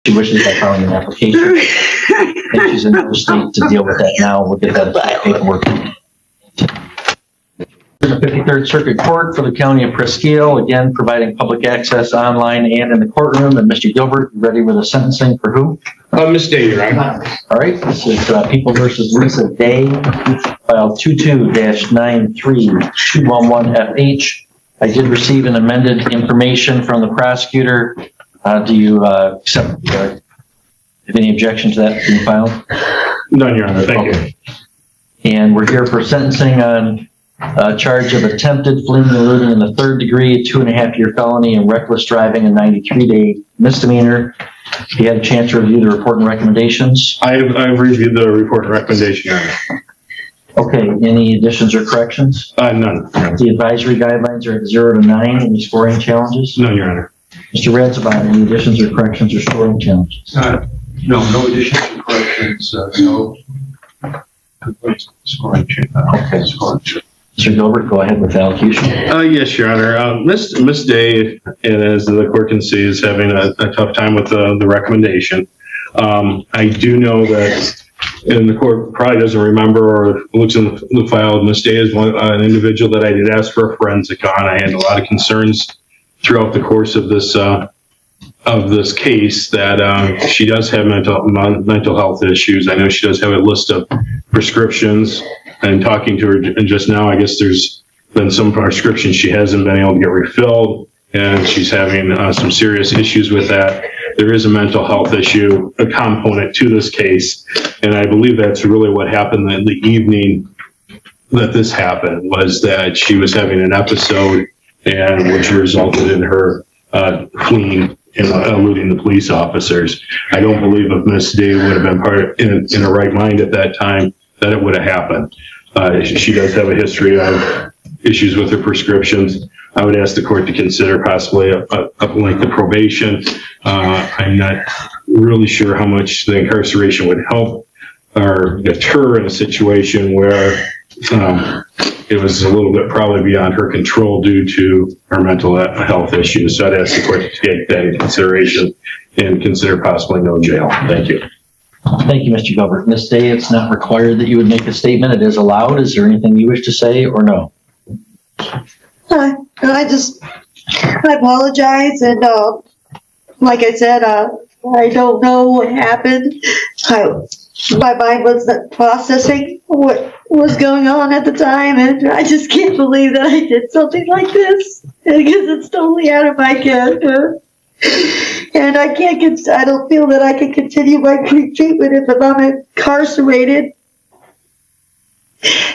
She wishes by filing an application. And she's in no state to deal with that now. We'll get that paperwork. The 53rd Circuit Court for the County of Presqu'île, again providing public access online and in the courtroom. And Mr. Gilbert, ready with the sentencing for who? Ms. Day, Your Honor. All right, this is People versus Lisa Day, file 22-93-211FH. I did receive an amended information from the prosecutor. Do you accept, have any objection to that being filed? None, Your Honor. Thank you. And we're here for sentencing on charge of attempted fleeing and eluding in the third degree, a 2.5-year felony, and reckless driving, a 93-day misdemeanor. If you had a chance to review the report and recommendations. I've reviewed the report and recommendation, Your Honor. Okay, any additions or corrections? None. The advisory guidelines are at 0 to 9. Any scoring challenges? None, Your Honor. Mr. Radsabon, any additions or corrections or scoring challenges? No additions or corrections, no complaints, scoring change. Okay. Mr. Gilbert, go ahead with allocution. Yes, Your Honor. Ms. Day, and as the court can see, is having a tough time with the recommendation. I do know that, and the court probably doesn't remember or looks in the file, Ms. Day is an individual that I did ask for a forensic on. I had a lot of concerns throughout the course of this case that she does have mental health issues. I know she does have a list of prescriptions, and talking to her just now, I guess there's been some prescriptions she hasn't been able to get refilled, and she's having some serious issues with that. There is a mental health issue, a component to this case, and I believe that's really what happened in the evening that this happened, was that she was having an episode, and which resulted in her fleeing and eluding the police officers. I don't believe if Miss Day would have been in her right mind at that time that it would have happened. She does have a history of issues with her prescriptions. I would ask the court to consider possibly a length of probation. I'm not really sure how much the incarceration would help or deter in a situation where it was a little bit probably beyond her control due to her mental health issues. So I'd ask the court to take that into consideration and consider possibly no jail. Thank you. Thank you, Mr. Gilbert. Ms. Day, it's not required that you would make a statement. It is allowed. Is there anything you wish to say or no? I apologize, and like I said, I don't know what happened. My mind wasn't processing what was going on at the time, and I just can't believe that I did something like this, because it's totally out of my character. And I don't feel that I can continue my treatment if I'm incarcerated.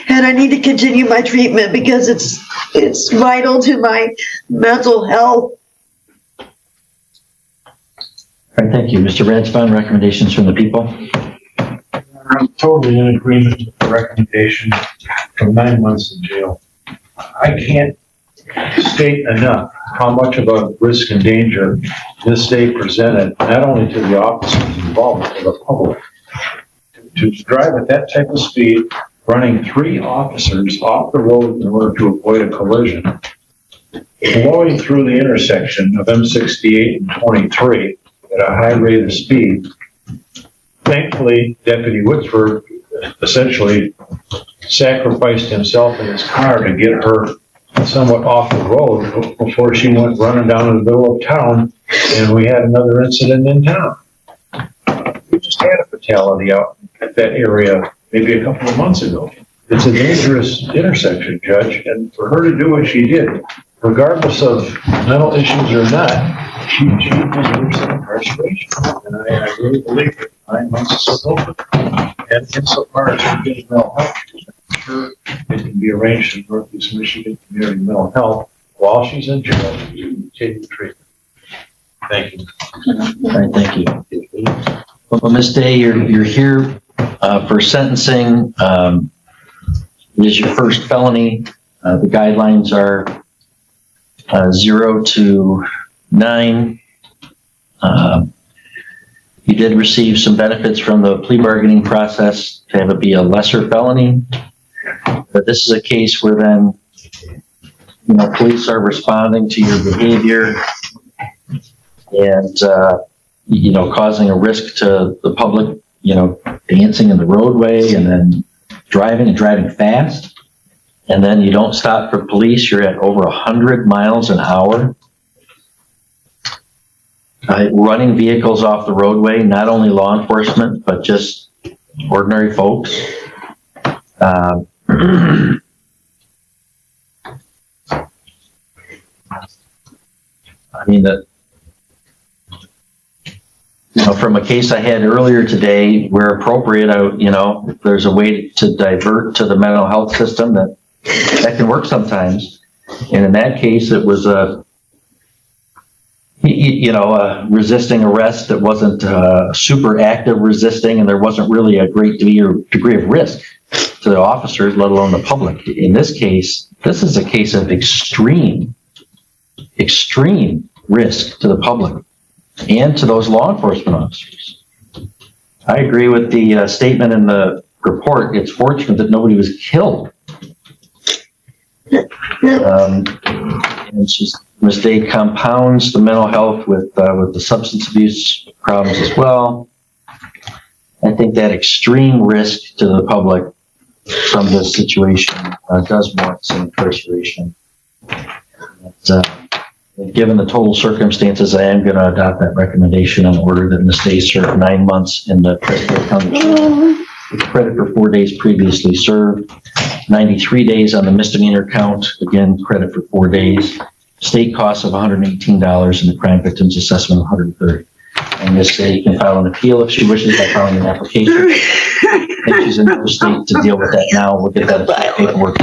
And I need to continue my treatment because it's vital to my mental health. All right, thank you. Mr. Radsabon, recommendations from the people? I'm totally in agreement with the recommendation for 9 months in jail. I can't state enough how much of a risk and danger this day presented, not only to the officers involved, but to the public. To drive at that type of speed, running 3 officers off the road in order to avoid a collision, blowing through the intersection of M68 and 23 at a high rate of speed. Thankfully, Deputy Woodsford essentially sacrificed himself in his car to get her somewhat off the road before she went running down in the middle of town, and we had another incident in town. We just had a fatality out at that area maybe a couple of months ago. It's a dangerous intersection, Judge, and for her to do what she did, regardless of mental issues or not, she deserves an incarceration. And I really believe that 9 months is appropriate. And insofar as her getting mental health treatment, I'm sure it can be arranged in Northeast Michigan Community Mental Health while she's in jail to take the treatment. Thank you. All right, thank you. Well, Ms. Day, you're here for sentencing. It is your first felony. The guidelines are 0 to 9. You did receive some benefits from the plea bargaining process to have it be a lesser felony. But this is a case where then, police are responding to your behavior, and causing a risk to the public, dancing in the roadway and then driving fast. And then you don't stop for police, you're at over 100 miles an hour. Running vehicles off the roadway, not only law enforcement, but just ordinary folks. I mean, from a case I had earlier today, where appropriate, if there's a way to divert to the mental health system, that can work sometimes. And in that case, it was a resisting arrest that wasn't super active resisting, and there wasn't really a great degree of risk to the officers, let alone the public. In this case, this is a case of extreme risk to the public and to those law enforcement officers. I agree with the statement in the report. It's fortunate that nobody was killed. And she's mistake compounds the mental health with the substance abuse problems as well. I think that extreme risk to the public from this situation does warrant some incarceration. Given the total circumstances, I am going to adopt that recommendation in order that Ms. Day serve 9 months in the Prescott County Jail with credit for 4 days previously served, 93 days on the misdemeanor count, again, credit for 4 days. State costs of $118 and the crime victims assessment of $130. And Ms. Day can file an appeal if she wishes by filing an application. If she's in another state to deal with that now, we'll get that paperwork.